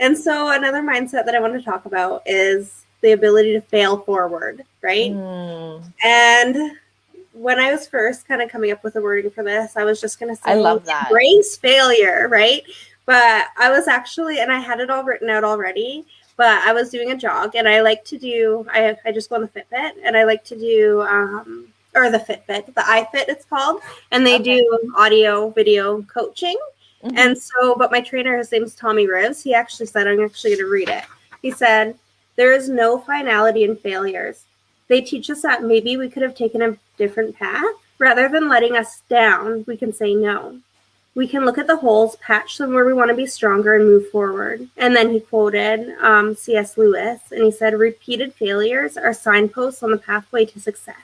And so another mindset that I want to talk about is the ability to fail forward, right? And when I was first kind of coming up with the wording for this, I was just going to say, I love that. Embrace failure, right? But I was actually, and I had it all written out already, but I was doing a jog, and I like to do, I just go on the Fitbit, and I like to do, or the Fitbit, the iFit it's called, and they do audio, video coaching. And so, but my trainer, his name's Tommy Rivs, he actually said, I'm actually going to read it. He said, there is no finality in failures. They teach us that maybe we could have taken a different path. Rather than letting us down, we can say no. We can look at the holes, patch them where we want to be stronger, and move forward. And then he quoted C.S. Lewis, and he said, repeated failures are signposts on the pathway to success.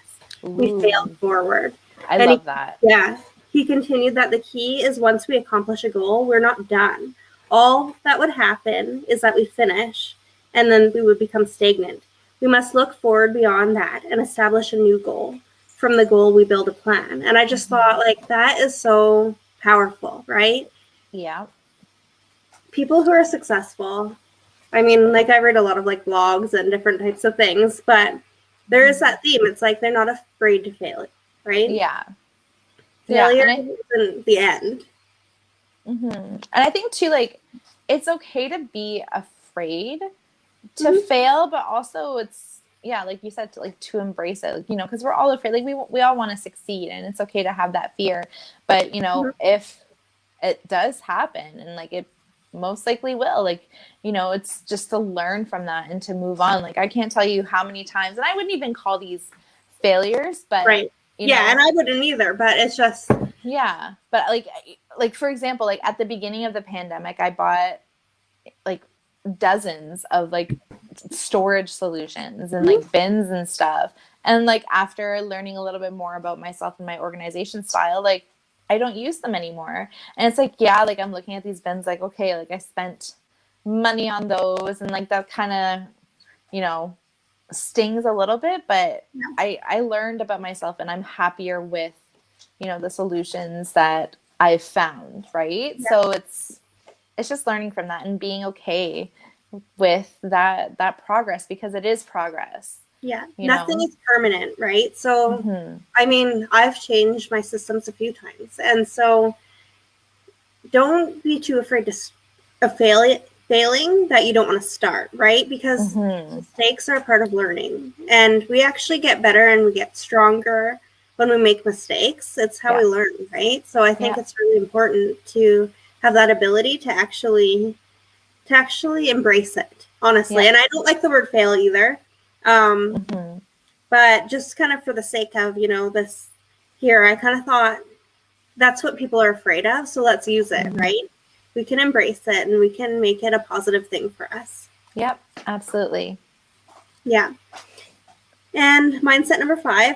Ooh. We failed forward. I love that. Yeah. He continued that the key is once we accomplish a goal, we're not done. All that would happen is that we finish, and then we would become stagnant. We must look forward beyond that and establish a new goal. From the goal, we build a plan. And I just thought, like, that is so powerful, right? Yeah. People who are successful, I mean, like, I read a lot of, like, blogs and different types of things, but there is that theme. It's like they're not afraid to fail, right? Yeah. Failure isn't the end. And I think, too, like, it's okay to be afraid to fail, but also it's, like you said, to embrace it, like, because we're all afraid, like we all want to succeed, and it's okay to have that fear, but if it does happen, and like it most likely will, like, it's just to learn from that and to move on. Like, I can't tell you how many times, and I wouldn't even call these failures, but right. And I wouldn't either, but it's just, but like for example, like at the beginning of the pandemic, I bought like dozens of like storage solutions and like bins and stuff, and like after learning a little bit more about myself and my organization style, like I don't use them anymore. And it's like, like I'm looking at these bins like, okay, like I spent money on those, and like that kind of stings a little bit, but I learned about myself, and I'm happier with the solutions that I've found, right? So it's just learning from that and being okay with that progress, because it is progress. Nothing is permanent, right? So I mean, I've changed my systems a few times, and so don't be too afraid of failing that you don't want to start, right? Because mistakes are part of learning, and we actually get better and we get stronger when we make mistakes. It's how we learn, right? So I think it's really important to have that ability to actually embrace it, honestly. And I don't like the word fail either. But just kind of for the sake of, this here, I kind of thought that's what people are afraid of. So let's use it, right? We can embrace it, and we can make it a positive thing for us. Yep, absolutely. Yeah. And mindset number 5,